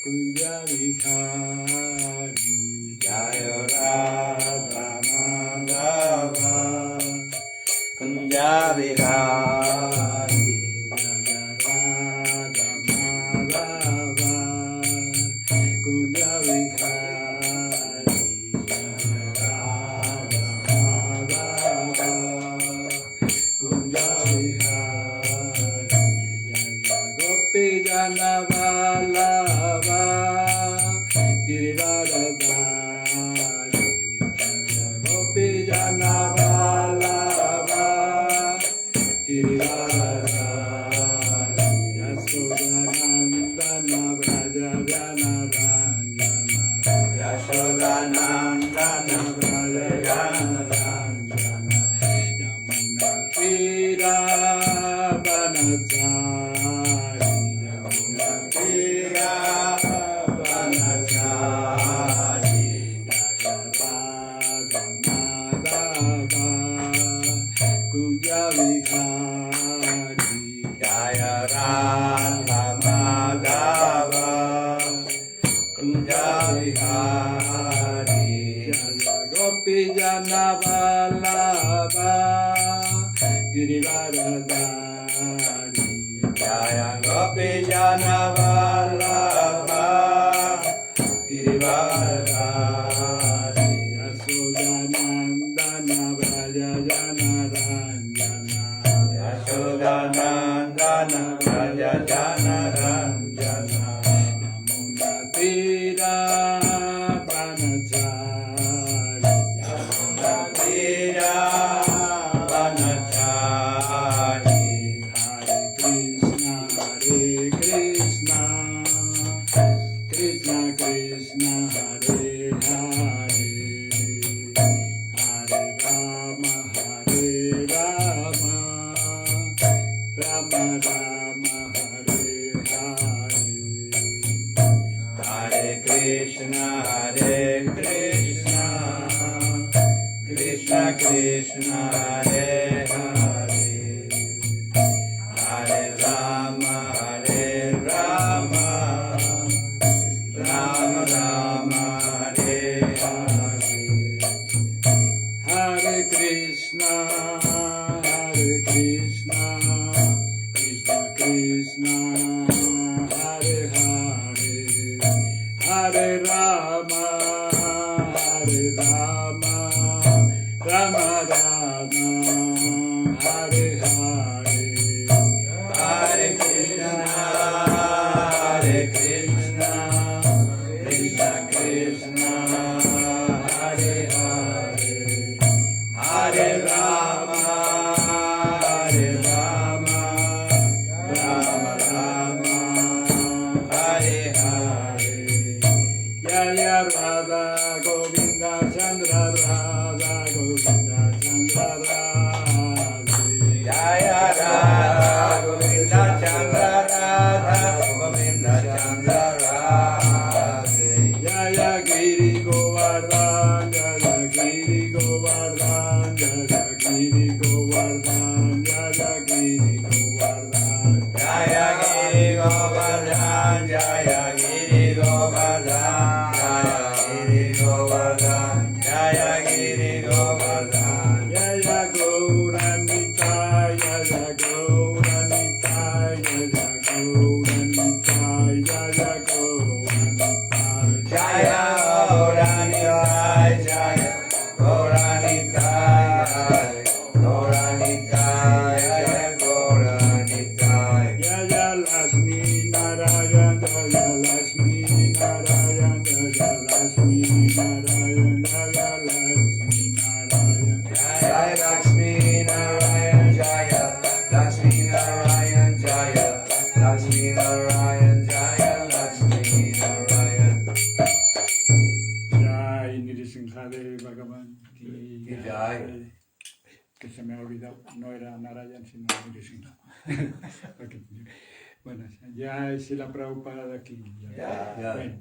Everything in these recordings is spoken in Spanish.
Kunja Vihari Jaya Radha Madhava Kunja Vihari Jaya Radha Madhava Kunja Vihari Jaya Radha Madhava Kunja Vihari Jaya Gopi Jana Vallabha Giridharadhari Jaya Gopi Jana Vallabha Giridharadhari Yashodanandana Vraja Jana Ranjana Yashodanandana Vraja Jana Ranjana Yamuna Tira Vanachari Yamuna Tira Vanachari Jaya Radha Madhava Kunja Vihari Jaya Radha Madhava Kunja Vihari Jaya Gopi Jana Vallabha Giridharadhari Jaya Gopi Jana Vallabha Giridharadhari Yashodanandana Vraja Jana Ranjana Yashodanandana Vraja Jana Ranjana Yamuna Tira Vanachari Yamuna Tira Vanachari Hare Krishna Krishna Krishna Hare Hare Hare Rama Rama Rama Hare Hare Hare Krishna Krishna Krishna Hare Hare Hare Rama Rama Rama Hare Hare Hare Krishna Krishna Krishna Hare Hare Hare Rama Rama Rama Hare Hare Hare Krishna Krishna Krishna Hare Hare Hare Rama Rama Rama Hare Hare Jaya Radha Govinda Chandra Radha Govinda Chandra Radha Jaya Radha Govinda Chandra Radha Govinda Chandra Radha Jaya Giri Govardhan Jaya Giri Govardhan Jaya Giri Govardhan Jaya Giri Govardhan Jaya Giri Govardhan Jaya Giri Govardhan Jaya Giri Govardhan Jaya Giri Govardhan Jaya Gauranitai Jaya Gauranitai Jaya Gauranitai Jaya Gauranitai Jaya Gauranitai Jaya Gauranitai Gauranitai Jaya Gauranitai Jaya Lakshmi Narayan Jaya Lakshmi Narayan Jaya Lakshmi Narayan Jaya Lakshmi Narayan Jaya Lakshmi Narayan Jaya Lakshmi Narayan Jaya Lakshmi Narayan Jaya Lakshmi Narayan Jai Nrisimhadev Bhagavan ki Jai. Que se me ha olvidado, no era Narayan sino Nrisimha. Okay. Bueno, Jai Srila Prabhupada de aquí. Jai. Bueno.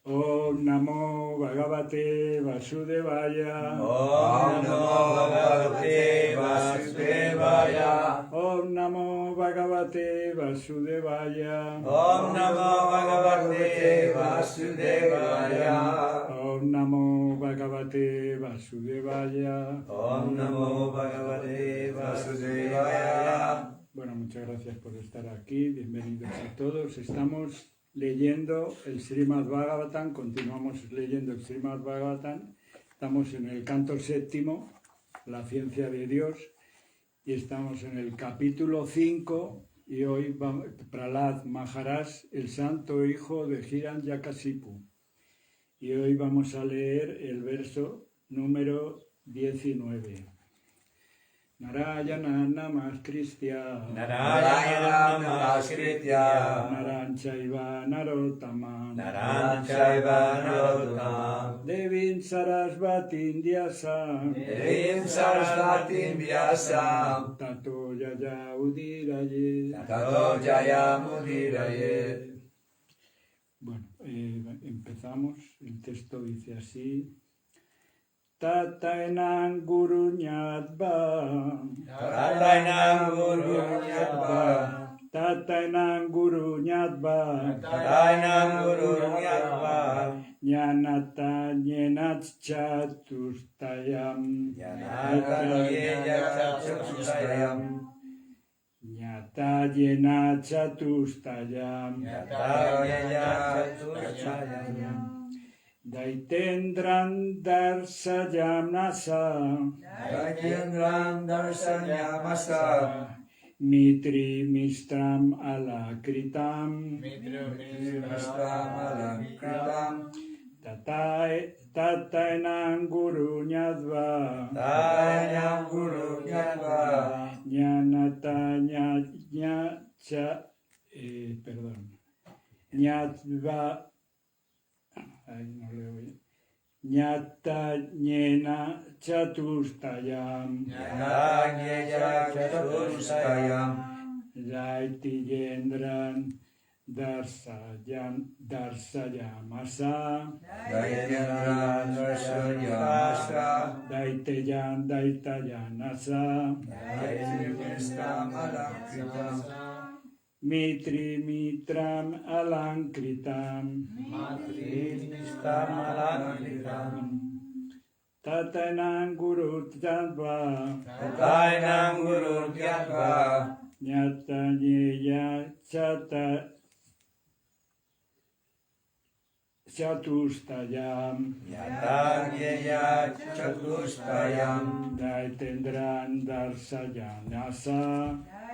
Om Namo Bhagavate Vasudevaya. Om Namo Bhagavate Vasudevaya. Om Namo Bhagavate Vasudevaya. Om Namo Bhagavate Bhagavate Vasudevaya. Om Namo Bhagavate Vasudevaya. Om Namo Bhagavate Vasudevaya. Bueno, muchas gracias por estar aquí. Bienvenidos a todos. Estamos leyendo el Srimad Bhagavatam, continuamos leyendo el Srimad Bhagavatam. Estamos en el canto séptimo, la ciencia de Dios, y estamos en el capítulo 5, y hoy va Prahlad Maharaj, el santo hijo de Hiranyakasipu. Y hoy vamos a leer el verso número 19. Narayana Namaskritya Narayana Namaskritya Naranchaiva Narottama Naranchaiva Narottama Devim Sarasvatim Vyasa Devim Sarasvatim Vyasa Tato Yaya Udiraye. Tato Jaya Mudiraye. Bueno, empezamos. El texto dice así. Tatainam Guru Nyadva Tatainam Guru Nyadva Tatainam Guru Nyadva Tatainam Guru Nyadva Jnanata Jnanatchatustayam Jnanata Jnanatchatustayam Jnata Jnanatchatustayam Jnata Jnanatchatustayam Daitendran Darsayam Nasa Rajendram Darsanyamasa Mitri Mistram Alakritam Mitram Alankritam Tatainam Guru Nyadva Tatainam Guru Nyadva Jnanata Nyadva no leo bien. Jnata Jnena Chatustayam Jnata Jnena Chatustayam Jaiti Jendran Darsayamasa Daitendran Darsanyamasa Daiteyan Daitayanasa Daitendram Alankritam Mitri Mitram Alankritam Matrimistram Alankritam Tatainam Guru Jnadva Tatainam Guru Nyadva Jnata Jnana Chatustayam Jnata Jnana Chatustayam Daitendran Darsayanasa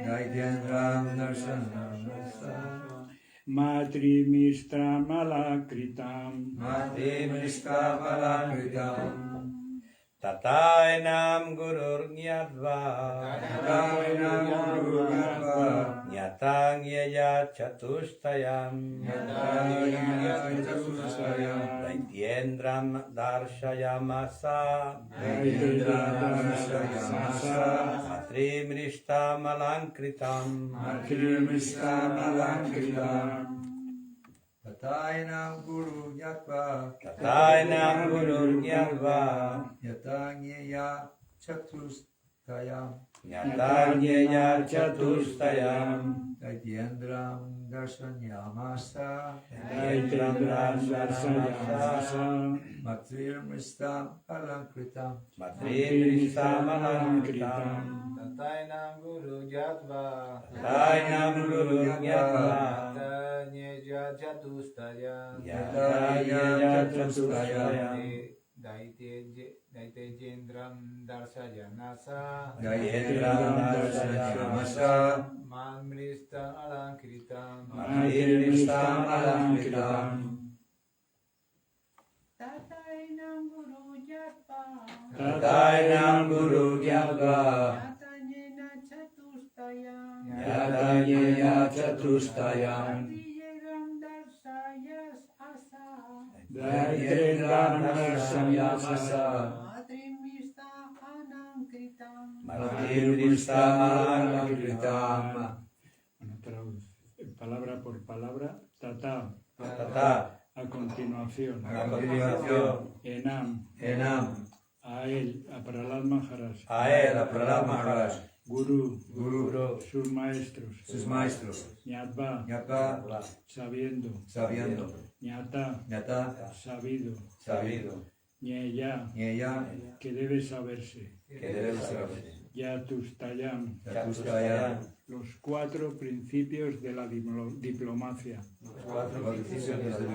Daitendram Darsanyamasa Matrimistram Alakritam Matrimistram Alankritam Tatainam Gurur Nyadva Tatainam Guru Nyadva Nyatang Yaya Chatustayam Jnata Jnana Chatustayam Daityendram Darshayamasa Daitendram Darsanyamasa Matrimrishtam Alankritam Matrimistram Alankritam Tatainam Guru Nyadva Tatainam Gurur Nyadva Jnata Jnana Chatustayam Nyatang Yaya Chatustayam Daitendram Darsanyamasa Daitendran Darsayanasa Matrimistram Alankritam Matrimrishtam Alankritam Tatainam Guru Jatva Tatainam Gurur Nyadva Tanya Chatustaya Jnata Jnana Chatustayam Daite Jendram Darsayanasa Daitendram Darsanyamasa Manmrista Alankritam Matrimrishtam Alankritam Tatainam Guru Jatva Tatainam Guru Nyadva Jnana Chatustayam Jnata Jnana Chatustayam Diyeram Darsayas Asa Daitendran Darsayanasa Matrimista Anankritam Matrimrishtam Alankritam Bueno, palabra por palabra. Tata. Tata A continuación. A continuación Enam. Enam A él. A Prahlad Maharaj. a él, a Prahlad Maharaj, Guru, Guru, sus maestros, sus maestros, Ñatva, Nyata, sabiendo, sabiendo, Ñata, Nyata, sabido, sabido, Ñeya, Nyeya, que debe saberse, que debe saberse, Yatustayam, Yatustaya, los 4 principios de la diplomacia. los 4 principios de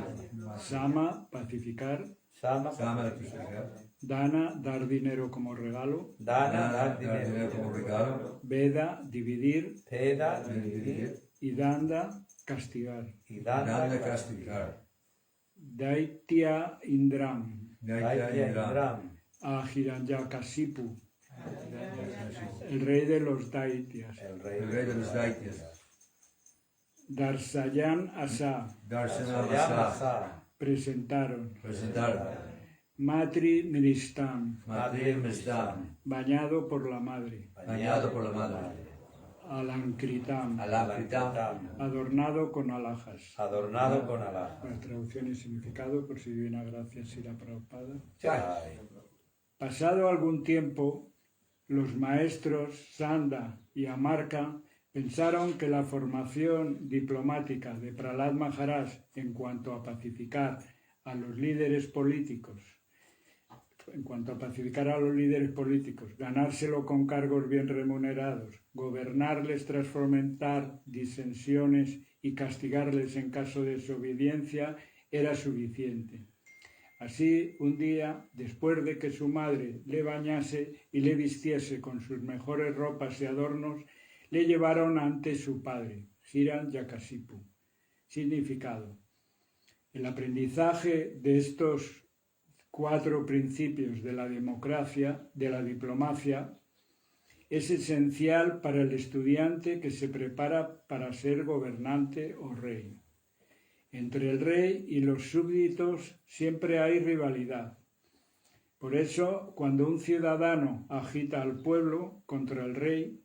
la Sama, pacificar, Sama, Sama de justicia, Dana, dar dinero como regalo, Dana, dar dinero dinero. como regalo, Veda, dividir, Veda, dividir, y Danda, castigar. y Dana Dana, castigar, Daitya Indram, Daitya Daitya, Indra, Indram, a Hiranyakasipu, el rey de los Daityas. el el rey rey de los Daityas, Darsayan Asa, Darsana Yamasa, Masa, presentaron. presentar, Matri Miristam, Madrid Mesdam, bañado por la madre. bañado por la madre, Alankritam, Alacritam, adornado con alhajas. adornado con alhajas. La traducción y significado, por si divina gracia Sira Prabhupada. Chai. Pasado algún tiempo, los maestros Sanda y Amarka pensaron que la formación diplomática de Prahlad Maharaj en cuanto a pacificar a los líderes políticos, ganárselo con cargos bien remunerados, gobernarles tras fomentar disensiones y castigarles en caso de desobediencia, era suficiente. Así, un día, después de que su madre le bañase y le vistiese con sus mejores ropas y adornos, le llevaron ante su padre, Hiranyakasipu. Significado: el aprendizaje de estos 4 principios de la democracia, de la diplomacia, es esencial para el estudiante que se prepara para ser gobernante o rey. Entre el rey y los súbditos siempre hay rivalidad. Por eso, cuando un ciudadano agita al pueblo contra el rey,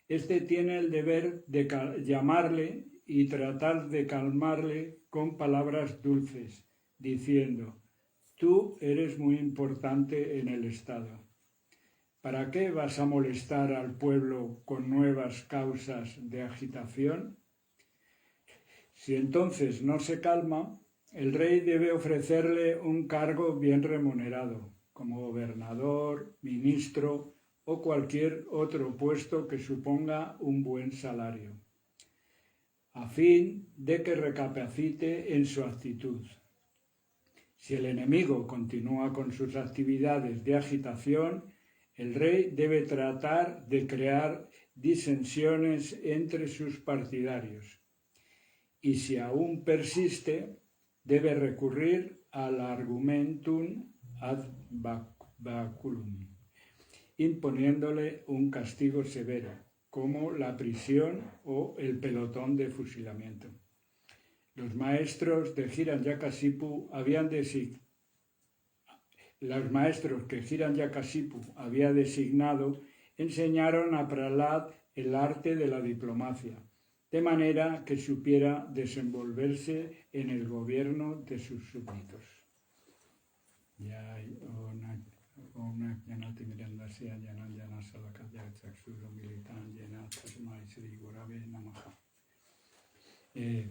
éste tiene el deber de llamarle y tratar de calmarle con palabras dulces, diciendo: tú eres muy importante en el Estado. ¿Para qué vas a molestar al pueblo con nuevas causas de agitación? Si entonces no se calma, el rey debe ofrecerle un cargo bien remunerado, como gobernador, ministro o cualquier otro puesto que suponga un buen salario, a fin de que recapacite en su actitud. Si el enemigo continúa con sus actividades de agitación, el rey debe tratar de crear disensiones entre sus partidarios. Y si aún persiste, debe recurrir al argumentum ad baculum, imponiéndole un castigo severo, como la prisión o el pelotón de fusilamiento. Los maestros de Hiranyakasipu que Hiranyakasipu había designado enseñaron a Prahlad el arte de la diplomacia, de manera que supiera desenvolverse en el gobierno de sus súbditos.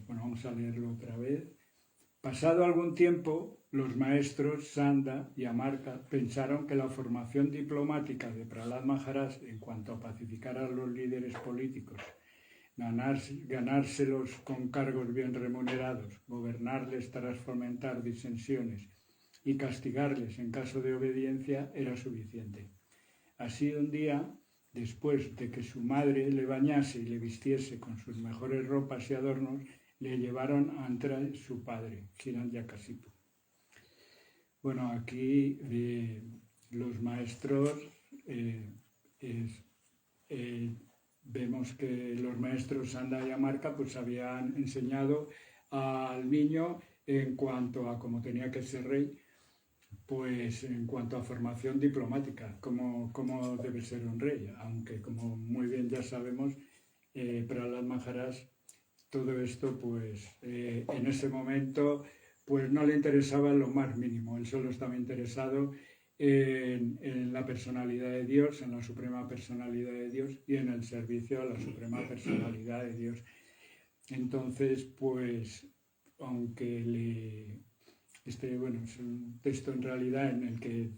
Bueno, vamos a leerlo otra vez. Pasado algún tiempo, los maestros Sanda y Amarka pensaron que la formación diplomática de Prahlad Maharaj en cuanto a pacificar a los líderes políticos, ganárselos con cargos bien remunerados, gobernarles tras fomentar disensiones y castigarles en caso de obediencia era suficiente. Así, un día, después de que su madre le bañase y le vistiese con sus mejores ropas y adornos, le llevaron ante su padre, Hiranyakasipu. Bueno, aquí los maestros, vemos que los maestros Sanda y Amarka pues habían enseñado al niño en cuanto a cómo tenía que ser rey, pues en cuanto a formación diplomática, cómo debe ser un rey, aunque como muy bien ya sabemos, Prahlad Maharaj, todo esto pues en ese momento pues no le interesaba en lo más mínimo, él solo estaba interesado en la personalidad de Dios, en la suprema personalidad de Dios y en el servicio a la suprema personalidad de Dios. Entonces, pues, aunque bueno, es un texto en realidad en el que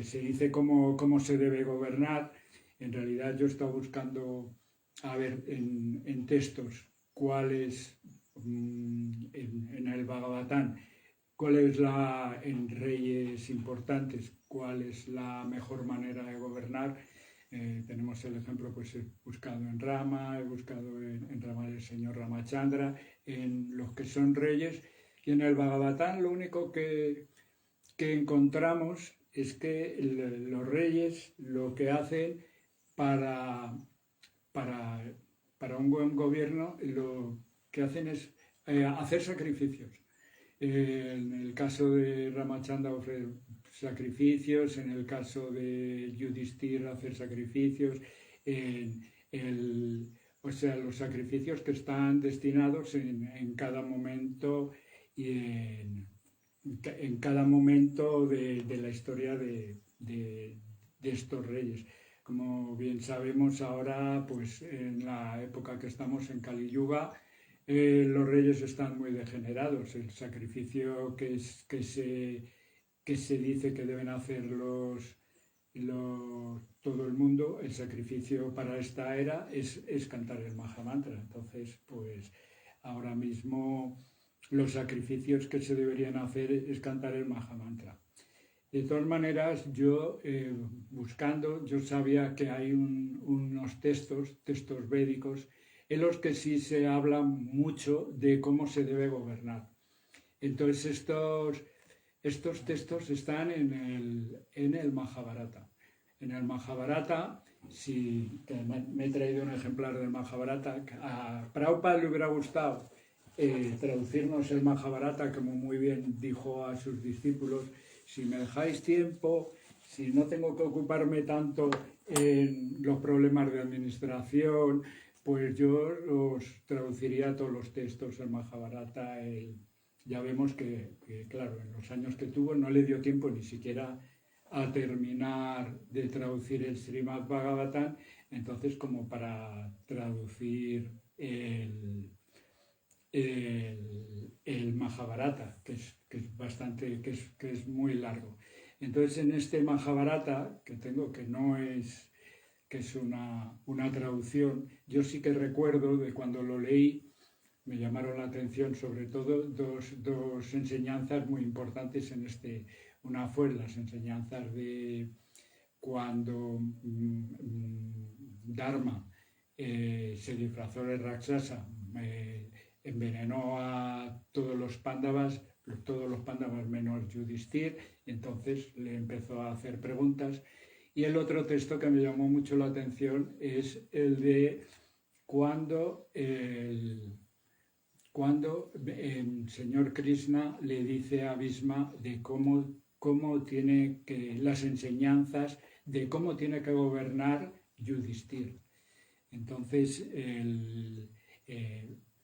se dice cómo se debe gobernar. En realidad yo he estado buscando a ver en textos en el Bhagavatam, en reyes importantes, cuál es la mejor manera de gobernar. Tenemos el ejemplo, pues he buscado en Rama, he buscado en Rama del señor Ramachandra, en los que son reyes, y en el Bhagavatam lo único que encontramos es que los reyes lo que hacen para un buen gobierno, lo que hacen es hacer sacrificios. En el caso de Ramachandra ofrece sacrificios, en el caso de Yudhishthira hacer sacrificios, o sea, los sacrificios que están destinados en cada momento y en cada momento de la historia de estos reyes. Como bien sabemos ahora, pues en la época que estamos en Kali Yuga, los reyes están muy degenerados. El sacrificio que se dice que deben hacer todo el mundo, el sacrificio para esta era es cantar el Mahamantra. Entonces, pues ahora mismo los sacrificios que se deberían hacer es cantar el Mahamantra. De todas maneras, yo buscando, yo sabía que hay unos textos védicos, en los que sí se habla mucho de cómo se debe gobernar. Entonces estos textos están en el Mahabharata. En el Mahabharata, me he traído un ejemplar del Mahabharata. A Prabhupada le hubiera gustado traducirnos el Mahabharata, como muy bien dijo a sus discípulos: si me dejáis tiempo, si no tengo que ocuparme tanto en los problemas de administración, pues yo os traduciría todos los textos del Mahabharata. Ya vemos que, claro, en los años que tuvo no le dio tiempo ni siquiera a terminar de traducir el Srimad Bhagavatam, entonces como para traducir el Mahabharata, que es muy largo. Entonces en este Mahabharata que tengo, que es una traducción, yo sí que recuerdo de cuando lo leí, me llamaron la atención sobre todo dos enseñanzas muy importantes en este. Una fue las enseñanzas de cuando Dharma se disfrazó de Rakshasa, envenenó a todos los Pándavas menos Yudhishthira, y entonces le empezó a hacer preguntas. Y el otro texto que me llamó mucho la atención es el de cuando el señor Krishna le dice a Bhishma de cómo tiene que, las enseñanzas de cómo tiene que gobernar Yudhishthira. Entonces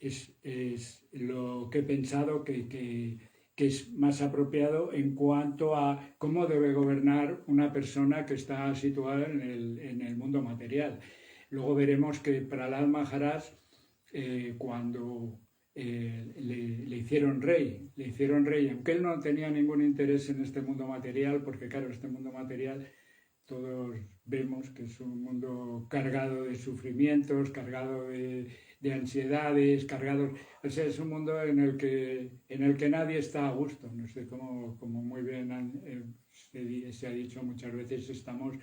es lo que he pensado que es más apropiado en cuanto a cómo debe gobernar una persona que está situada en el mundo material. Luego veremos que Prahlad Maharaj, cuando le hicieron rey, aunque él no tenía ningún interés en este mundo material, porque claro, este mundo material todos vemos que es un mundo cargado de sufrimientos, cargado de ansiedades, o sea, es un mundo en el que nadie está a gusto. No sé, como muy bien se ha dicho muchas veces, estamos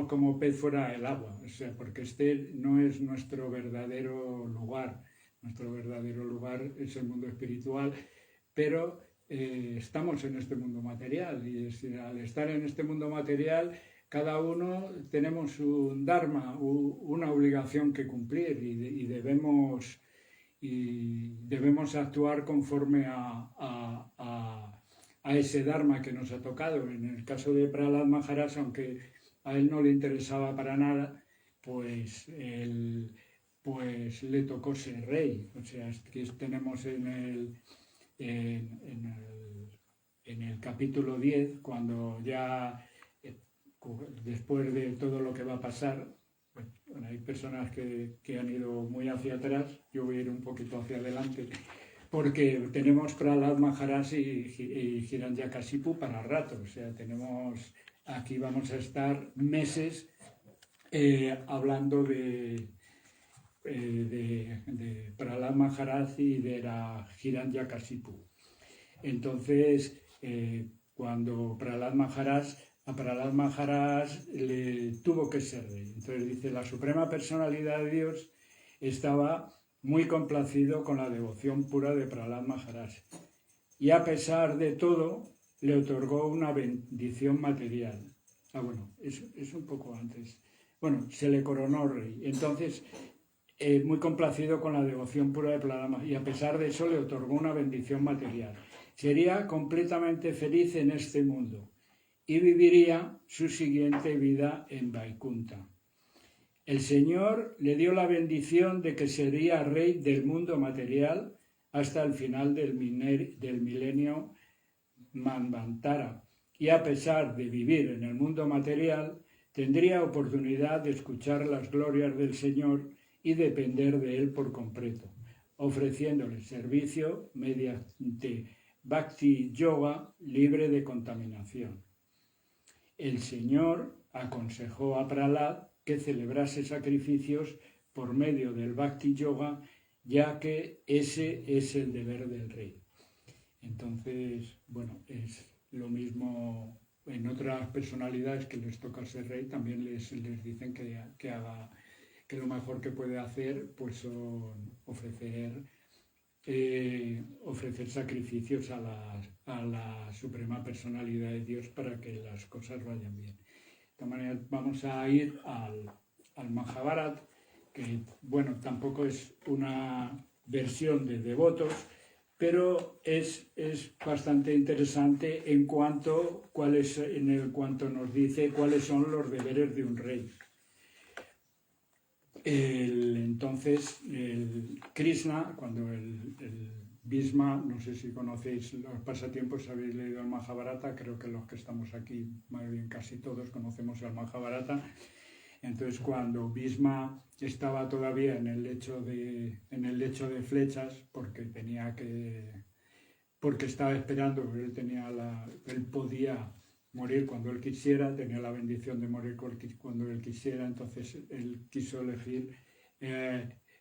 como pez fuera del agua, o sea, porque este no es nuestro verdadero lugar. Nuestro verdadero lugar es el mundo espiritual, pero estamos en este mundo material, y al estar en este mundo material, cada uno tenemos un dharma, una obligación que cumplir, y debemos actuar conforme a ese dharma que nos ha tocado. En el caso de Prahlad Maharaj, aunque a él no le interesaba para nada, pues le tocó ser rey. O sea, que tenemos en en el capítulo 10, cuando ya, después de todo lo que va a pasar, pues, bueno, hay personas que han ido muy hacia atrás, yo voy a ir un poquito hacia adelante, porque tenemos Prahlad Maharaj y Hiranyakashipu para rato, o sea, aquí vamos a estar meses hablando de Prahlad Maharaj y de la Hiranyakashipu. Entonces, cuando a Prahlad Maharaj le tuvo que ser rey. Entonces dice, la Suprema Personalidad de Dios estaba muy complacido con la devoción pura de Prahlad Maharaj. Y a pesar de todo, le otorgó una bendición material. Bueno, es un poco antes. Bueno, se le coronó rey. Entonces, muy complacido con la devoción pura de Prahlad Maharaj. Y a pesar de eso, le otorgó una bendición material. Sería completamente feliz en este mundo y viviría su siguiente vida en Vaikunta. El Señor le dio la bendición de que sería rey del mundo material hasta el final del milenio Manvantara, y a pesar de vivir en el mundo material, tendría oportunidad de escuchar las glorias del Señor y depender de Él por completo, ofreciéndole servicio mediante Bhakti Yoga libre de contaminación. El Señor aconsejó a Prahlad que celebrase sacrificios por medio del Bhakti Yoga, ya que ese es el deber del rey. Entonces, bueno, es lo mismo en otras personalidades que les toca ser rey, también les dicen que lo mejor que puede hacer pues son ofrecer sacrificios a la Suprema Personalidad de Dios para que las cosas vayan bien. De esta manera vamos a ir al Mahabharata, que bueno, tampoco es una versión de devotos, pero es bastante interesante en cuanto nos dice cuáles son los deberes de un rey. Entonces, Krishna, cuando el Bhisma, no sé si conocéis los pasatiempos, habéis leído el Mahabharata, creo que los que estamos aquí, más bien casi todos conocemos el Mahabharata. Entonces, cuando Bhisma estaba todavía en el lecho de flechas, porque estaba esperando, él podía morir cuando él quisiera, tenía la bendición de morir cuando él quisiera, entonces él quiso elegir,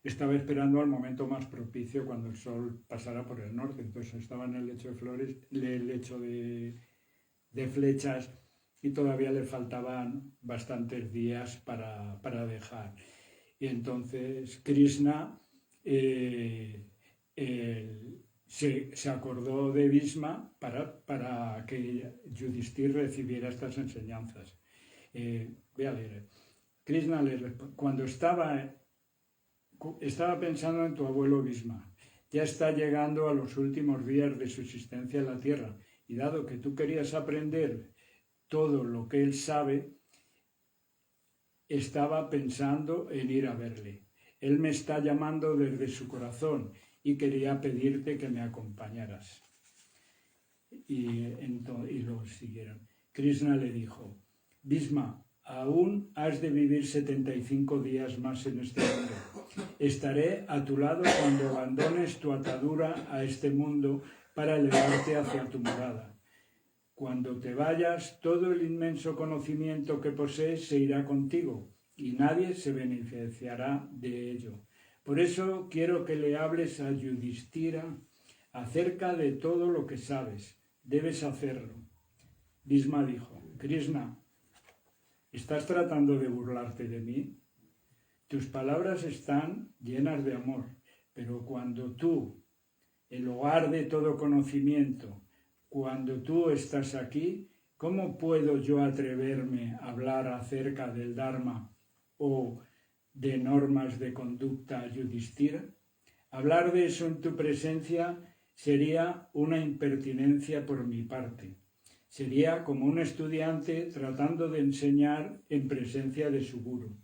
estaba esperando al momento más propicio cuando el sol pasara por el norte, entonces estaba en el lecho de flechas y todavía le faltaban bastantes días para dejar. Y entonces Krishna se acordó de Bhisma para que Yudhishthira recibiera estas enseñanzas. Voy a leer. Krishna le responde, cuando estaba pensando en tu abuelo Bhisma, ya está llegando a los últimos días de su existencia en la tierra, y dado que tú querías aprender todo lo que él sabe, estaba pensando en ir a verle. Él me está llamando desde su corazón y quería pedirte que me acompañaras. Y lo siguieron. Krishna le dijo, Bhisma, aún has de vivir 75 días más en este mundo. Estaré a tu lado cuando abandones tu atadura a este mundo para elevarte hacia tu morada. Cuando te vayas, todo el inmenso conocimiento que posees se irá contigo y nadie se beneficiará de ello. Por eso quiero que le hables a Yudhishthira acerca de todo lo que sabes. Debes hacerlo. Bhisma dijo, Krishna, ¿estás tratando de burlarte de mí? Tus palabras están llenas de amor, pero cuando tú, el hogar de todo conocimiento, cuando tú estás aquí, ¿cómo puedo yo atreverme a hablar acerca del Dharma o de normas de conducta a Yudhishthira? Hablar de eso en tu presencia sería una impertinencia por mi parte. Sería como un estudiante tratando de enseñar en presencia de su guru.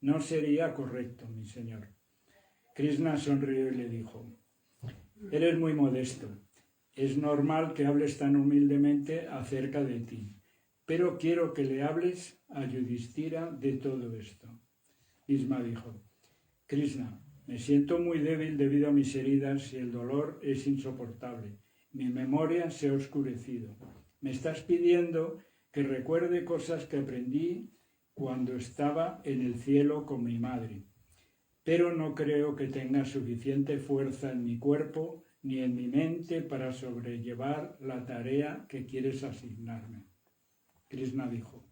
No sería correcto, mi señor. Krishna sonrió y le dijo, eres muy modesto. Es normal que hables tan humildemente acerca de ti, pero quiero que le hables a Yudhishthira de todo esto. Bhishma dijo: Krishna, me siento muy débil debido a mis heridas y el dolor es insoportable. Mi memoria se ha oscurecido. Me estás pidiendo que recuerde cosas que aprendí cuando estaba en el cielo con mi madre, pero no creo que tenga suficiente fuerza en mi cuerpo ni en mi mente para sobrellevar la tarea que quieres asignarme. Krishna dijo: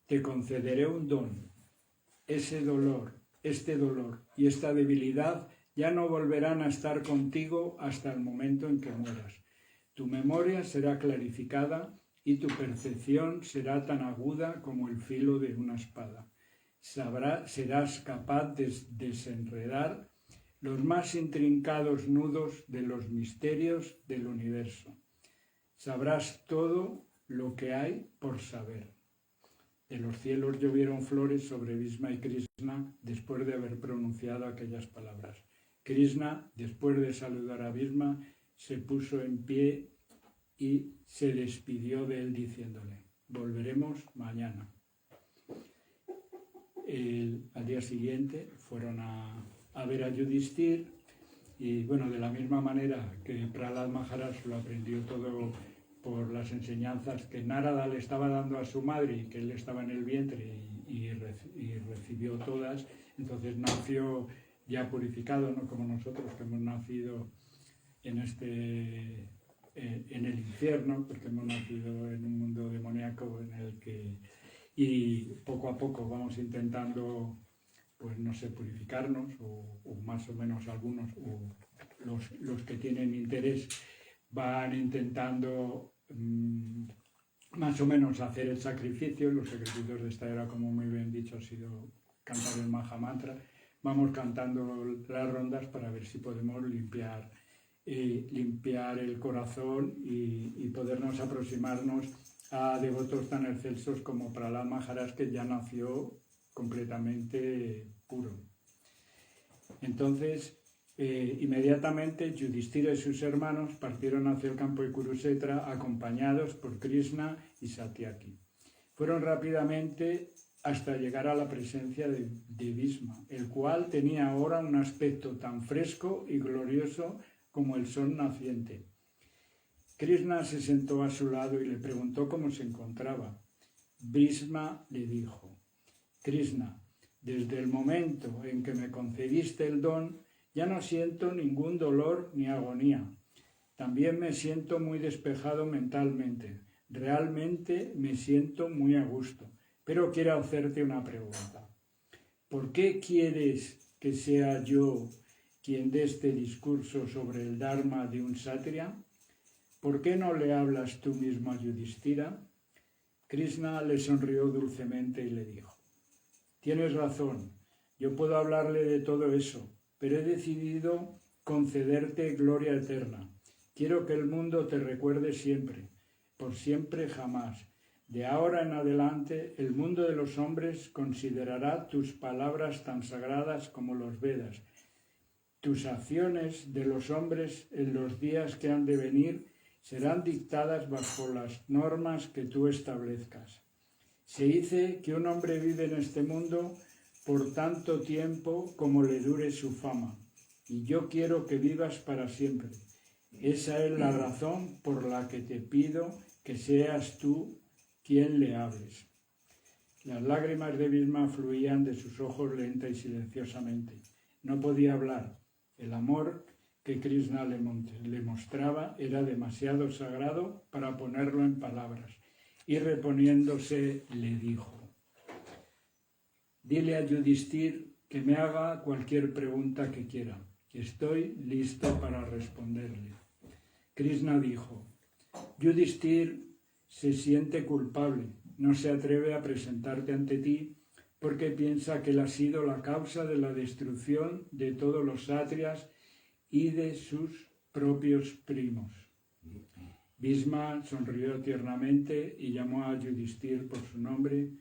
te concederé un don. Este dolor y esta debilidad ya no volverán a estar contigo hasta el momento en que mueras. Tu memoria será clarificada y tu percepción será tan aguda como el filo de una espada. Serás capaz de desenredar los más intrincados nudos de los misterios del universo. Sabrás todo lo que hay por saber. De los cielos llovieron flores sobre Bhishma y Krishna después de haber pronunciado aquellas palabras. Krishna, después de saludar a Bhishma, se puso en pie y se despidió de él diciéndole: volveremos mañana. Al día siguiente fueron a ver a Yudhishthira y bueno, de la misma manera que Prahlad Maharaj lo aprendió todo por las enseñanzas que Narada le estaba dando a su madre y que él estaba en el vientre y recibió todas, entonces nació ya purificado, no como nosotros que hemos nacido en el infierno, porque hemos nacido en un mundo demoníaco en el que, y poco a poco vamos intentando, pues no sé, purificarnos, o más o menos algunos, o los que tienen interés, van intentando más o menos hacer el sacrificio. Los sacrificios de esta era, como muy bien dicho, ha sido cantar el Mahamantra. Vamos cantando las rondas para ver si podemos limpiar el corazón y podernos aproximarnos a devotos tan excelsos como Prahlad Maharaj, que ya nació completamente puro. Entonces, inmediatamente Yudhishthira y sus hermanos partieron hacia el campo de Kurukshetra acompañados por Krishna y Satyaki. Fueron rápidamente hasta llegar a la presencia de Bhishma, el cual tenía ahora un aspecto tan fresco y glorioso como el sol naciente. Krishna se sentó a su lado y le preguntó cómo se encontraba. Bhishma le dijo: Krishna, desde el momento en que me concediste el don, ya no siento ningún dolor ni agonía. También me siento muy despejado mentalmente. Realmente me siento muy a gusto. Pero quiero hacerte una pregunta. ¿Por qué quieres que sea yo quien dé este discurso sobre el Dharma de un Kshatriya? ¿Por qué no le hablas tú mismo a Yudhishthira? Krishna le sonrió dulcemente y le dijo: tienes razón, yo puedo hablarle de todo eso, pero he decidido concederte gloria eterna. Quiero que el mundo te recuerde siempre, por siempre jamás. De ahora en adelante, el mundo de los hombres considerará tus palabras tan sagradas como los Vedas. Tus acciones de los hombres en los días que han de venir serán dictadas bajo las normas que tú establezcas. Se dice que un hombre vive en este mundo por tanto tiempo como le dure su fama, y yo quiero que vivas para siempre. Esa es la razón por la que te pido que seas tú quien le hables. Las lágrimas de Bhishma fluían de sus ojos lenta y silenciosamente. No podía hablar. El amor que Krishna le mostraba era demasiado sagrado para ponerlo en palabras. Y reponiéndose le dijo: dile a Yudhishthira que me haga cualquier pregunta que quiera. Estoy listo para responderle. Krishna dijo: Yudhishthira se siente culpable, no se atreve a presentarte ante ti porque piensa que él ha sido la causa de la destrucción de todos los sátridas y de sus propios primos. Bhishma sonrió tiernamente y llamó a Yudhishthira por su nombre,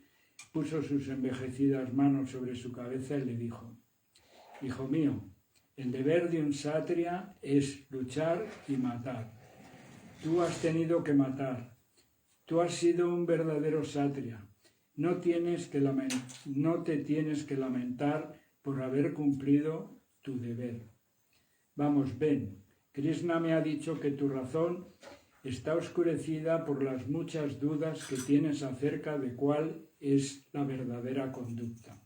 puso sus envejecidas manos sobre su cabeza y le dijo: hijo mío, el deber de un sátriya es luchar y matar. tú has tenido que matar. Tú has sido un verdadero sátira. No te tienes que lamentar por haber cumplido tu deber. Vamos, ven. Krishna me ha dicho que tu razón está oscurecida por las muchas dudas que tienes acerca de cuál es la verdadera conducta.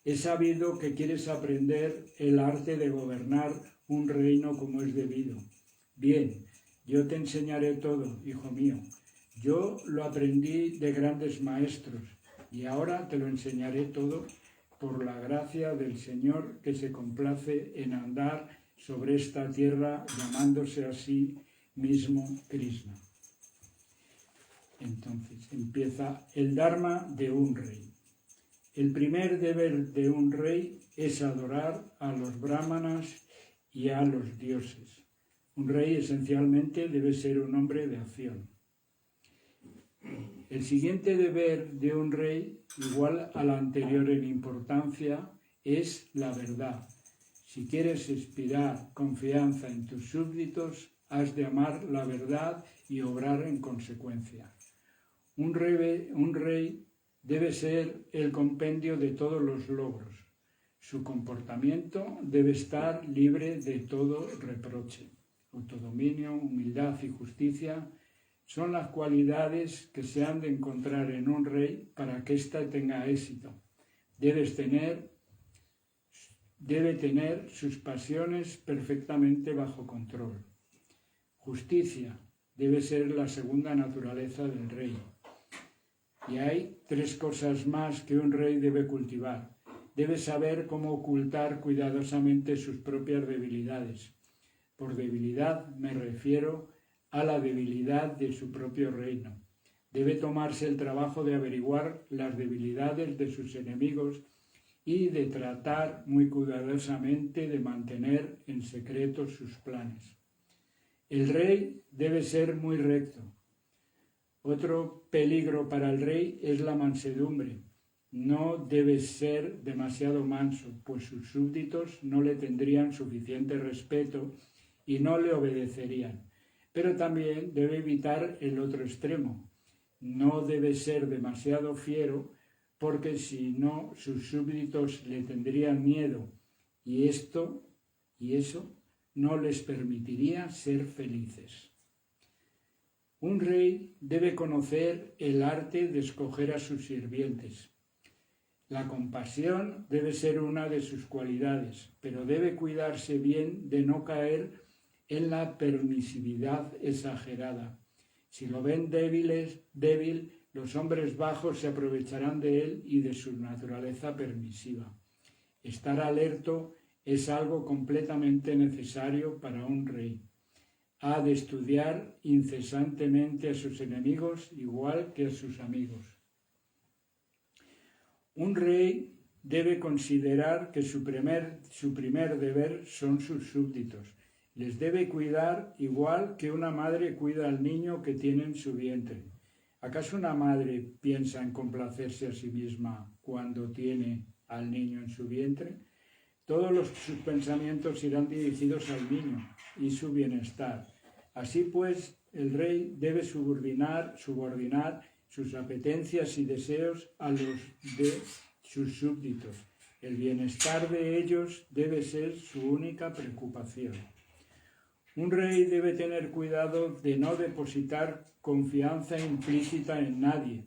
He sabido que quieres aprender el arte de gobernar un reino como es debido. Bien, yo te enseñaré todo, hijo mío. Yo lo aprendí de grandes maestros y ahora te lo enseñaré todo por la gracia del Señor que se complace en andar sobre esta tierra llamándose a sí mismo Krishna. Entonces empieza el Dharma de un rey. El primer deber de un rey es adorar a los brahmanas y a los dioses. Un rey esencialmente debe ser un hombre de acción. El siguiente deber de un rey, igual al anterior en importancia, es la verdad. Si quieres inspirar confianza en tus súbditos, has de amar la verdad y obrar en consecuencia. Un rey debe ser el compendio de todos los logros. Su comportamiento debe estar libre de todo reproche. Autodominio, humildad y justicia son las cualidades que se han de encontrar en un rey para que ésta tenga éxito. Debe tener sus pasiones perfectamente bajo control. Justicia debe ser la segunda naturaleza del rey. Y hay 3 cosas más que un rey debe cultivar. Debe saber cómo ocultar cuidadosamente sus propias debilidades. Por debilidad me refiero a la debilidad de su propio reino. Debe tomarse el trabajo de averiguar las debilidades de sus enemigos y de tratar muy cuidadosamente de mantener en secreto sus planes. El rey debe ser muy recto. Otro peligro para el rey es la mansedumbre. No debe ser demasiado manso, pues sus súbditos no le tendrían suficiente respeto y no le obedecerían. Pero también debe evitar el otro extremo. No debe ser demasiado fiero, porque si no, sus súbditos le tendrían miedo y eso no les permitiría ser felices. Un rey debe conocer el arte de escoger a sus sirvientes. La compasión debe ser una de sus cualidades, pero debe cuidarse bien de no caer en la permisividad exagerada. Si lo ven débil, los hombres bajos se aprovecharán de él y de su naturaleza permisiva. Estar alerto es algo completamente necesario para un rey. Ha de estudiar incesantemente a sus enemigos igual que a sus amigos. Un rey debe considerar que su primer deber son sus súbditos. Les debe cuidar igual que una madre cuida al niño que tiene en su vientre. ¿Acaso una madre piensa en complacerse a sí misma cuando tiene al niño en su vientre? Todos sus pensamientos irán dirigidos al niño y su bienestar. Así pues, el rey debe subordinar sus apetencias y deseos a los de sus súbditos. El bienestar de ellos debe ser su única preocupación. Un rey debe tener cuidado de no depositar confianza implícita en nadie.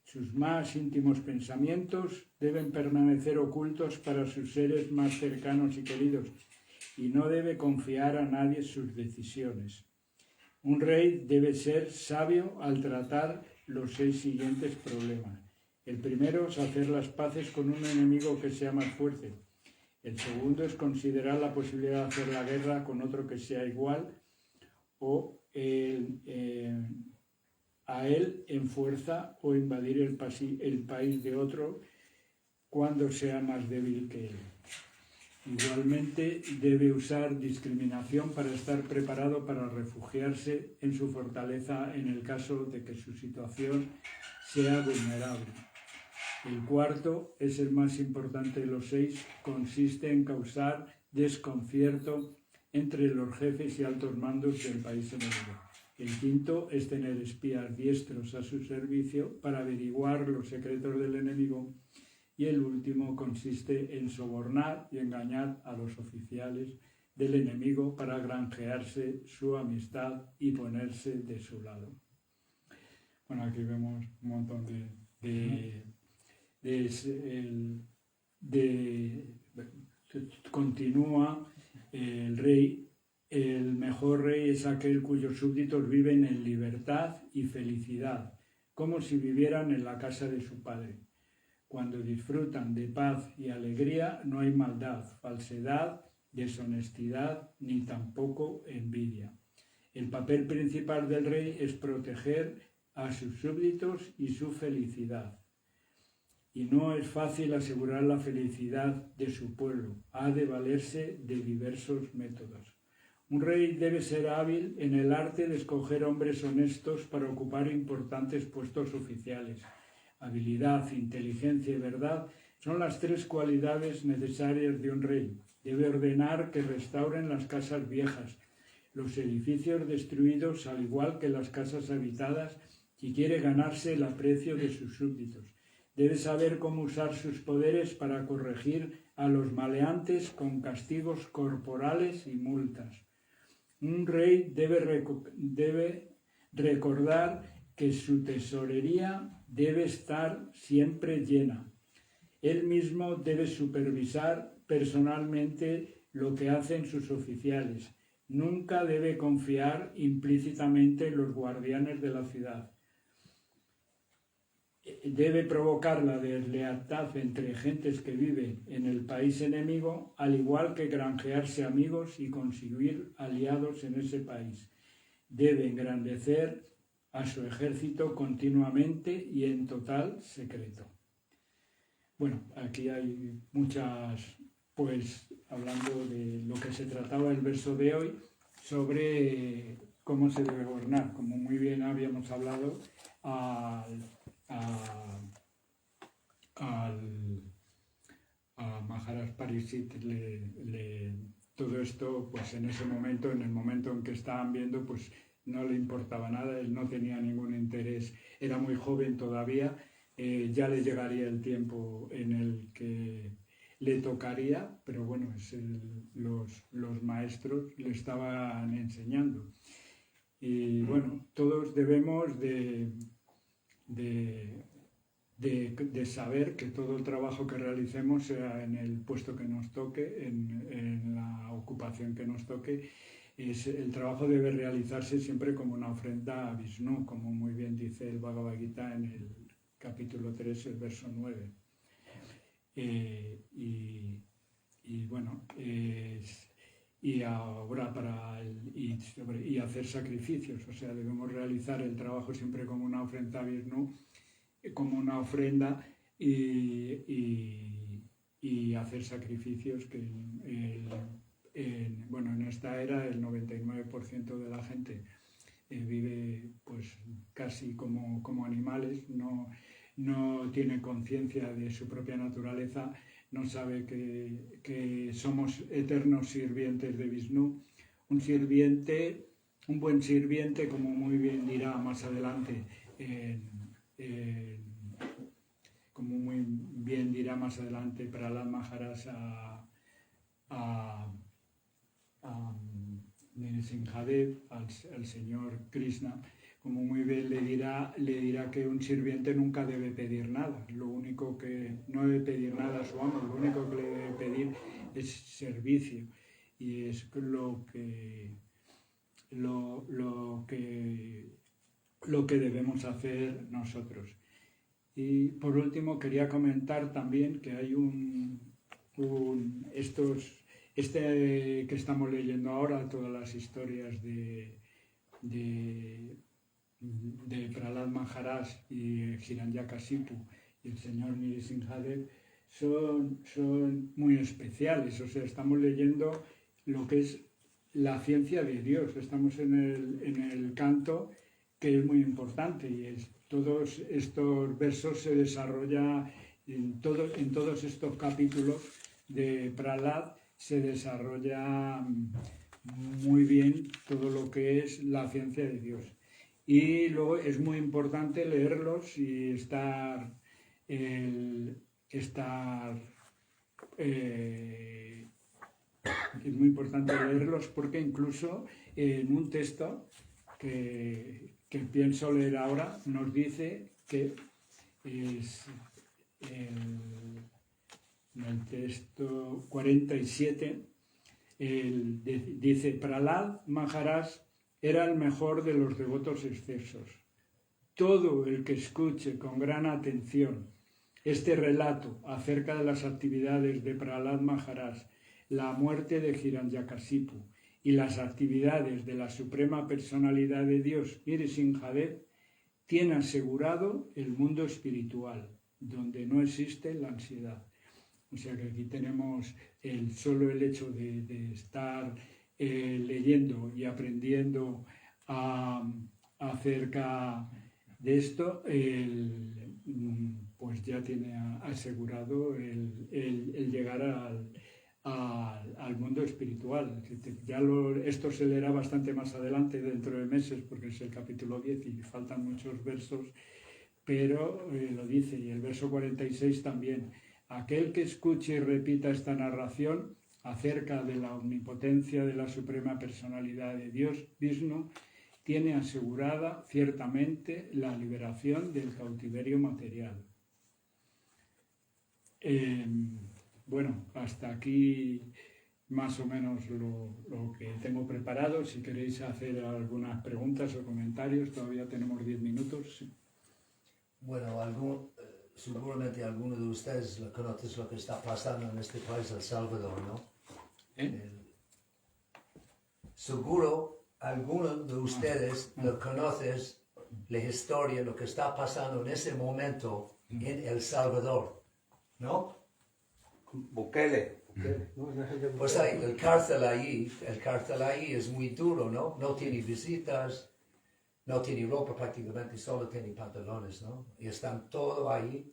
Sus más íntimos pensamientos deben permanecer ocultos para sus seres más cercanos y queridos, y no debe confiar a nadie sus decisiones. Un rey debe ser sabio al tratar los 6 siguientes problemas. El primero es hacer las paces con un enemigo que sea más fuerte. El segundo es considerar la posibilidad de hacer la guerra con otro que sea igual o a él en fuerza o invadir el país de otro cuando sea más débil que él. Igualmente debe usar discriminación para estar preparado para refugiarse en su fortaleza en el caso de que su situación sea vulnerable. El cuarto es el más importante de los 6, consiste en causar desconcierto entre los jefes y altos mandos del país enemigo. El quinto es tener espías diestros a su servicio para averiguar los secretos del enemigo. Y el último consiste en sobornar y engañar a los oficiales del enemigo para granjearse su amistad y ponerse de su lado. Bueno, aquí vemos un montón continúa el rey. El mejor rey es aquel cuyos súbditos viven en libertad y felicidad, como si vivieran en la casa de su padre. Cuando disfrutan de paz y alegría, no hay maldad, falsedad, deshonestidad, ni tampoco envidia. El papel principal del rey es proteger a sus súbditos y su felicidad. Y no es fácil asegurar la felicidad de su pueblo. Ha de valerse de diversos métodos. Un rey debe ser hábil en el arte de escoger hombres honestos para ocupar importantes puestos oficiales. Habilidad, inteligencia y verdad son las tres cualidades necesarias de un rey. Debe ordenar que restauren las casas viejas, los edificios destruidos, al igual que las casas habitadas, si quiere ganarse el aprecio de sus súbditos. Debe saber cómo usar sus poderes para corregir a los maleantes con castigos corporales y multas. Un rey debe recordar que su tesorería debe estar siempre llena. Él mismo debe supervisar personalmente lo que hacen sus oficiales. Nunca debe confiar implícitamente en los guardianes de la ciudad. Debe provocar la deslealtad entre gentes que viven en el país enemigo, al igual que granjearse amigos y conseguir aliados en ese país. Debe engrandecer a su ejército continuamente y en total secreto. Bueno, aquí hay muchas, pues, hablando de lo que se trataba el verso de hoy, sobre cómo se debe gobernar. Como muy bien habíamos hablado, a Maharaj Pariksit todo esto, pues en ese momento, en el momento en que estaban viendo, pues no le importaba nada, él no tenía ningún interés, era muy joven todavía, ya le llegaría el tiempo en el que le tocaría, pero bueno, los maestros le estaban enseñando. Y bueno, todos debemos de saber que todo el trabajo que realicemos, sea en el puesto que nos toque, en la ocupación que nos toque, el trabajo debe realizarse siempre como una ofrenda a Vishnu, como muy bien dice el Bhagavad Gita en el capítulo 3, el verso 9. Y bueno, y ahora y hacer sacrificios, o sea, debemos realizar el trabajo siempre como una ofrenda a Vishnu, como una ofrenda y hacer sacrificios que en esta era el 99% de la gente vive pues casi como animales, no tiene conciencia de su propia naturaleza, no sabe que somos eternos sirvientes de Vishnu. Un buen sirviente, como muy bien dirá más adelante, Prahlad Maharaj a Nrsimhadev, al señor Krishna, como muy bien le dirá que un sirviente nunca debe pedir nada, no debe pedir nada a su amo, lo único que le debe pedir es servicio, y es lo que debemos hacer nosotros. Y por último quería comentar también que hay que estamos leyendo ahora, todas las historias de Prahlad Maharaj y Hiranyakashipu y el señor Nrsimhadev son muy especiales, o sea, estamos leyendo lo que es la ciencia de Dios, estamos en el canto, que es muy importante, y todos estos versos se desarrollan en todos estos capítulos de Prahlad, se desarrolla muy bien todo lo que es la ciencia de Dios. Y luego es muy importante leerlos y estar es muy importante leerlos porque incluso en un texto que pienso leer ahora nos dice que es en el texto 47 dice: Prahlad Maharaj era el mejor de los devotos excesos. Todo el que escuche con gran atención este relato acerca de las actividades de Prahlad Maharaj, la muerte de Hiranyakasipu y las actividades de la Suprema Personalidad de Dios, Nrsimhadev, tiene asegurado el mundo espiritual, donde no existe la ansiedad. O sea que aquí tenemos solo el hecho de estar leyendo y aprendiendo acerca de esto, pues ya tiene asegurado el llegar al mundo espiritual. Esto se leerá bastante más adelante, dentro de meses, porque es el capítulo 10 y faltan muchos versos, pero lo dice, y el verso 46 también: aquel que escuche y repita esta narración acerca de la omnipotencia de la Suprema Personalidad de Dios, Vishnu, tiene asegurada ciertamente la liberación del cautiverio material. Bueno, hasta aquí más o menos lo que tengo preparado. Si queréis hacer algunas preguntas o comentarios, todavía tenemos 10 minutos. Bueno, seguramente alguno de ustedes lo conoce lo que está pasando en este país, El Salvador, ¿no? Seguro alguno de ustedes lo conoces, la historia, lo que está pasando en ese momento en El Salvador, ¿no? Bukele. Pues hay el cárcel ahí es muy duro, ¿no? No tiene visitas, no tiene ropa prácticamente, solo tiene pantalones, ¿no? Y están todos ahí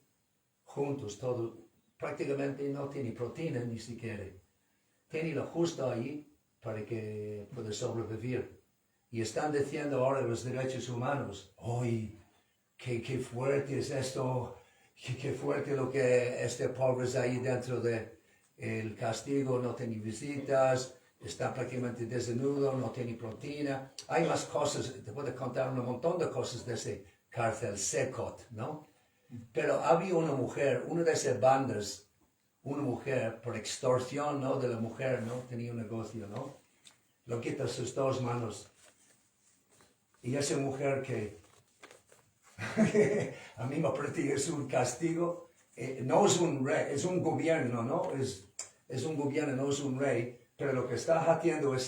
juntos, todo, prácticamente no tiene proteína ni siquiera. Tiene lo justo ahí para que pueda sobrevivir. Y están diciendo ahora los derechos humanos: ¡ay, qué fuerte es esto! ¡Qué fuerte lo que este pobre es ahí dentro del castigo! No tiene visitas, está prácticamente desnudo, no tiene proteína. Hay más cosas, te puedo contar un montón de cosas de ese cárcel Secot, ¿no? Pero había una mujer, una de esas bandas, una mujer, por extorsión, ¿no?, de la mujer, ¿no?, tenía un negocio, ¿no? Lo quita sus dos manos. Y esa mujer que a mí me parece es un castigo, no es un rey, es un gobierno, ¿no? Es un gobierno, no es un rey, pero lo que está haciendo el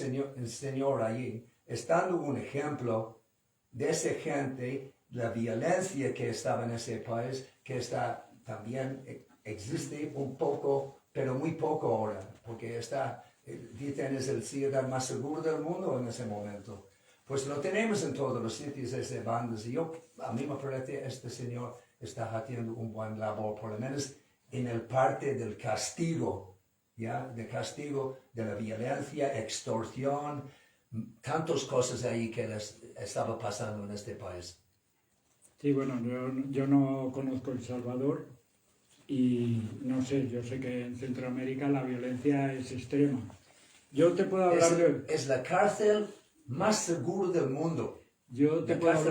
señor allí, está dando un ejemplo de esa gente, la violencia que estaba en ese país, que está también existe un poco, pero muy poco ahora, porque dicen es el ciudad más seguro del mundo en ese momento. Pues lo tenemos en todos los sitios, esas bandas, y a mí me parece este señor está haciendo un buen labor, por lo menos en el parte del castigo, ¿ya? De castigo, de la violencia, extorsión, tantas cosas ahí que les estaba pasando en este país. Sí, bueno, yo no conozco El Salvador y no sé, yo sé que en Centroamérica la violencia es extrema. Yo te puedo hablar es la cárcel más seguro del mundo.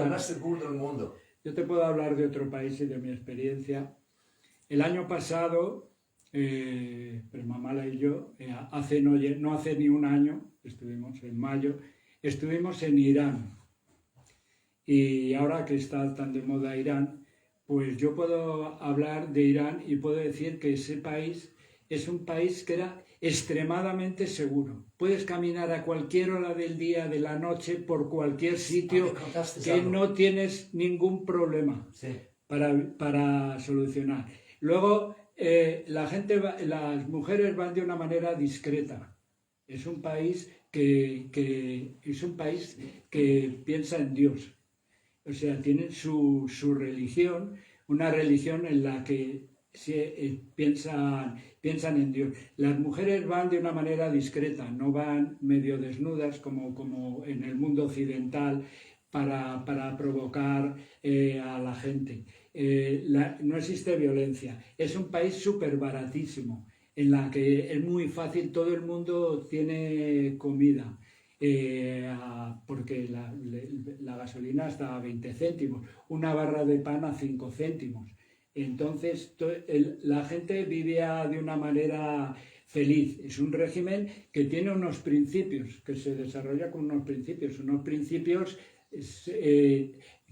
Más seguro del mundo. Yo te puedo hablar de otro país y de mi experiencia. El año pasado, Premamala y yo, no hace ni un año, estuvimos en mayo, estuvimos en Irán. Y ahora que está tan de moda Irán, pues yo puedo hablar de Irán y puedo decir que ese país es un país que era extremadamente seguro. Puedes caminar a cualquier hora del día, de la noche, por cualquier sitio, que no tienes ningún problema para solucionar. Luego, las mujeres van de una manera discreta. Es un país que piensa en Dios. O sea, tienen su religión, una religión en la que piensan en Dios. Las mujeres van de una manera discreta, no van medio desnudas como en el mundo occidental para provocar a la gente. No existe violencia. Es un país súper baratísimo, en la que es muy fácil, todo el mundo tiene comida. Porque la gasolina está a 20 céntimos, una barra de pan a 5 céntimos. Entonces, la gente vivía de una manera feliz. Es un régimen que tiene unos principios, que se desarrolla con unos principios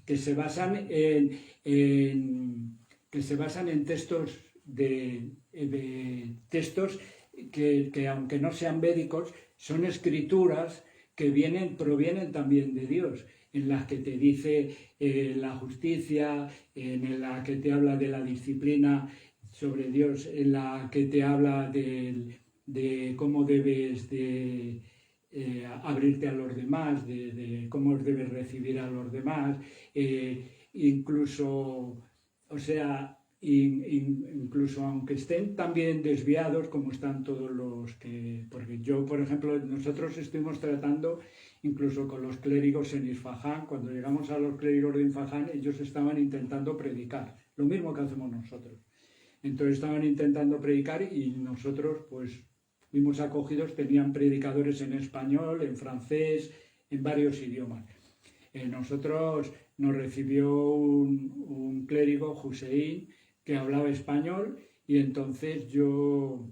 que se basan en textos textos que aunque no sean védicos, son escrituras que provienen también de Dios, en las que te dice la justicia, en la que te habla de la disciplina sobre Dios, en la que te habla de cómo debes de abrirte a los demás, de cómo debes recibir a los demás, incluso aunque estén también desviados, como están todos los que... Porque yo, por ejemplo, nosotros estuvimos tratando incluso con los clérigos en Isfahán. Cuando llegamos a los clérigos de Isfahán, ellos estaban intentando predicar, lo mismo que hacemos nosotros. Entonces estaban intentando predicar y nosotros, pues, fuimos acogidos, tenían predicadores en español, en francés, en varios idiomas. Nosotros nos recibió un clérigo, Hussein, que hablaba español, y entonces yo,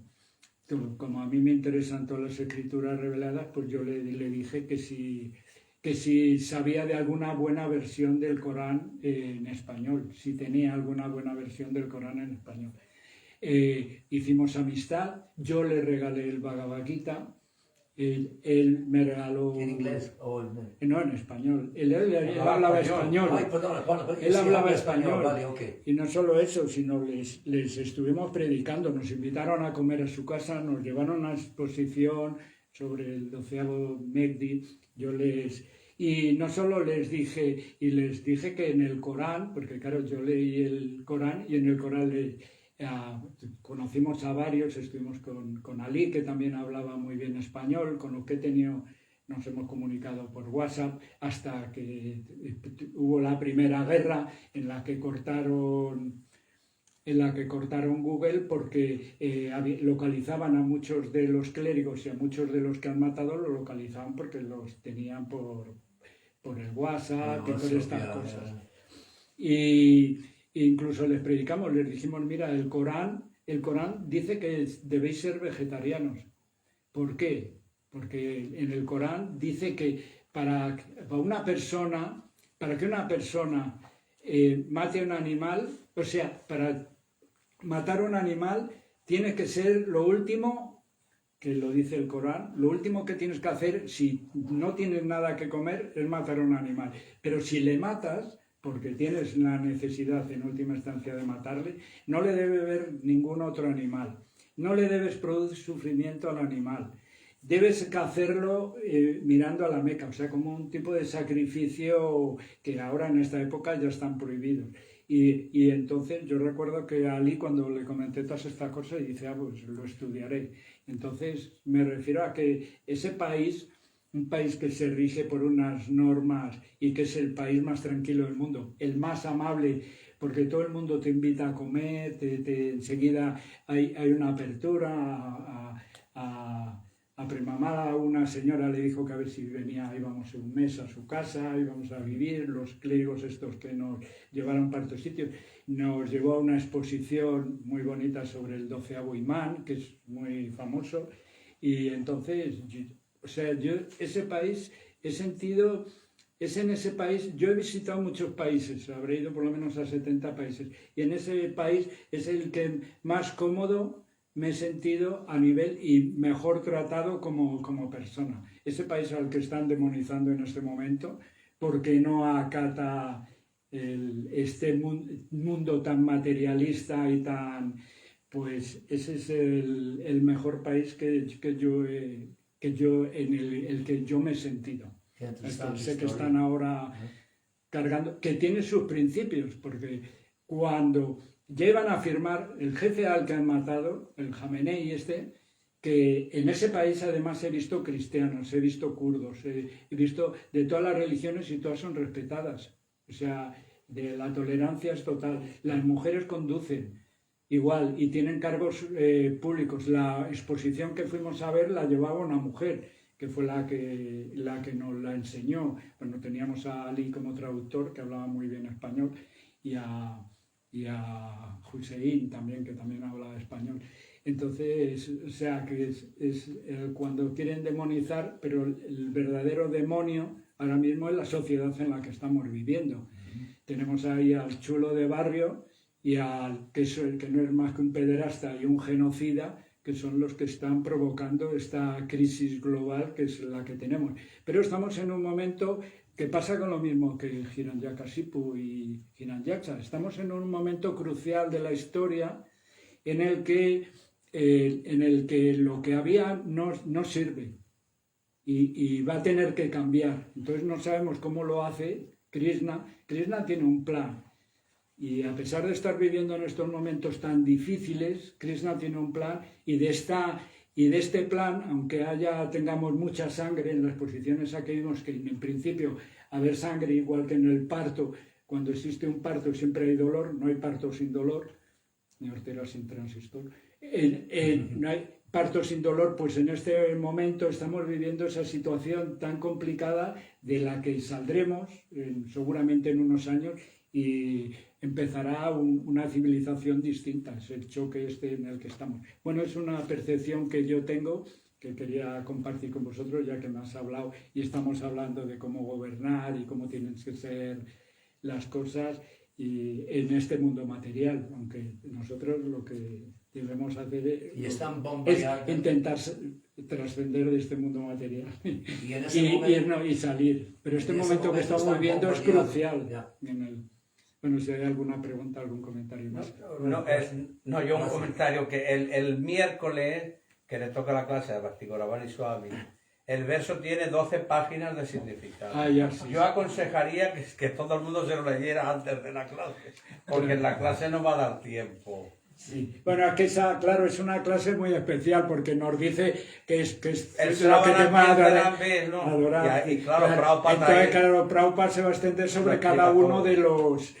como a mí me interesan todas las escrituras reveladas, pues yo le dije que si sabía de alguna buena versión del Corán en español, si tenía alguna buena versión del Corán en español. Hicimos amistad, yo le regalé el Bhagavad Gita, él me regaló... ¿En inglés o en...? No, en español. Él hablaba español. Ay, perdón, Él hablaba español. Vale, ok. Y no solo eso, sino les estuvimos predicando. Nos invitaron a comer a su casa, nos llevaron a una exposición sobre el 12º Mehdi. Y no solo les dije que en el Corán, porque claro, yo leí el Corán y en el Corán conocimos a varios, estuvimos con Ali, que también hablaba muy bien español, con los que nos hemos comunicado por WhatsApp, hasta que hubo la primera guerra en la que cortaron Google, porque localizaban a muchos de los clérigos y a muchos de los que han matado, lo localizaban porque los tenían por el WhatsApp y por estas cosas. Y incluso les predicamos, les dijimos, mira, el Corán dice que debéis ser vegetarianos. ¿Por qué? Porque en el Corán dice que para que una persona mate a un animal, o sea, para matar a un animal tiene que ser lo último, que lo dice el Corán, lo último que tienes que hacer si no tienes nada que comer es matar a un animal. Pero si le matas, porque tienes la necesidad en última instancia de matarle, no le debe ver ningún otro animal. No le debes producir sufrimiento al animal. Debes hacerlo mirando a la Meca, o sea, como un tipo de sacrificio que ahora en esta época ya están prohibidos. Y entonces yo recuerdo que a Ali, cuando le comenté todas estas cosas, dice, pues lo estudiaré. Entonces me refiero a que ese país, un país que se rige por unas normas y que es el país más tranquilo del mundo, el más amable, porque todo el mundo te invita a comer, enseguida hay una apertura. A Premamada una señora le dijo que a ver si íbamos un mes a su casa, íbamos a vivir, los clérigos estos que nos llevaron para otros sitios, nos llevó a una exposición muy bonita sobre el 12º imán, que es muy famoso, y entonces... O sea, yo ese país en ese país, yo he visitado muchos países, habré ido por lo menos a 70 países, y en ese país es el que más cómodo me he sentido a nivel y mejor tratado como persona. Ese país al que están demonizando en este momento, porque no acata este mundo tan materialista y tan... Pues ese es el mejor país en el que yo me he sentido. Sé que están ahora cargando, que tiene sus principios, porque cuando llevan a afirmar, el jefe al que han matado, el Jamenei que en ese país además he visto cristianos, he visto kurdos, he visto de todas las religiones y todas son respetadas. O sea, de la tolerancia es total. Las mujeres conducen igual y tienen cargos públicos. La exposición que fuimos a ver la llevaba una mujer, que fue la que nos la enseñó. Bueno, teníamos a Ali como traductor, que hablaba muy bien español, y a Hussein también, que también hablaba español. Entonces, o sea, que es cuando quieren demonizar, pero el verdadero demonio ahora mismo es la sociedad en la que estamos viviendo. Tenemos ahí al chulo de barrio y al que no es más que un pederasta y un genocida, que son los que están provocando esta crisis global que es la que tenemos. Pero estamos en un momento que pasa con lo mismo que Hiranyakasipu y Hiranyaksa. Estamos en un momento crucial de la historia en el que lo que había no sirve y va a tener que cambiar. Entonces no sabemos cómo lo hace Krishna. Krishna tiene un plan y a pesar de estar viviendo en estos momentos tan difíciles, Krishna tiene un plan y de este plan, aunque tengamos mucha sangre en las posiciones a que vimos, que en principio haber sangre igual que en el parto, cuando existe un parto siempre hay dolor, no hay parto sin dolor, ni hortera sin transistor. No hay parto sin dolor, pues en este momento estamos viviendo esa situación tan complicada de la que saldremos seguramente en unos años y empezará una civilización distinta, es el choque en el que estamos. Bueno, es una percepción que yo tengo, que quería compartir con vosotros, ya que me has hablado y estamos hablando de cómo gobernar y cómo tienen que ser las cosas y en este mundo material, aunque nosotros lo que debemos hacer es intentar trascender de este mundo material y salir. Pero este momento que estamos viviendo es crucial. Bueno, si hay alguna pregunta, algún comentario más. Yo un comentario que el miércoles que le toca la clase a Bhakti-Goravani Swami, el verso tiene 12 páginas de significado. Yo aconsejaría que todo el mundo se lo leyera antes de la clase, porque en la clase no va a dar tiempo. Sí. Bueno, es que claro, es una clase muy especial porque nos dice que es el lo que te va a adorar. Y claro, Prabhupada. Entonces, claro, Prabhupada se va a extender sobre cada uno de los...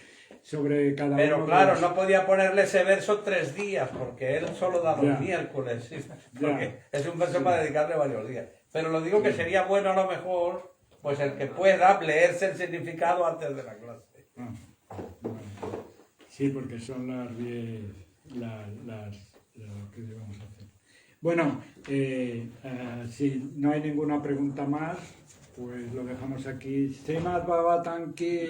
Pero claro, no podía ponerle ese verso 3 días, porque él solo da los miércoles. Porque es un verso para dedicarle varios días. Pero lo digo que sería bueno a lo mejor, pues el que pueda leerse el significado antes de la clase. Bueno. Sí, porque son las 10, lo que debemos hacer. Bueno, si no hay ninguna pregunta más, pues lo dejamos aquí. Srimad Bhagavatam ki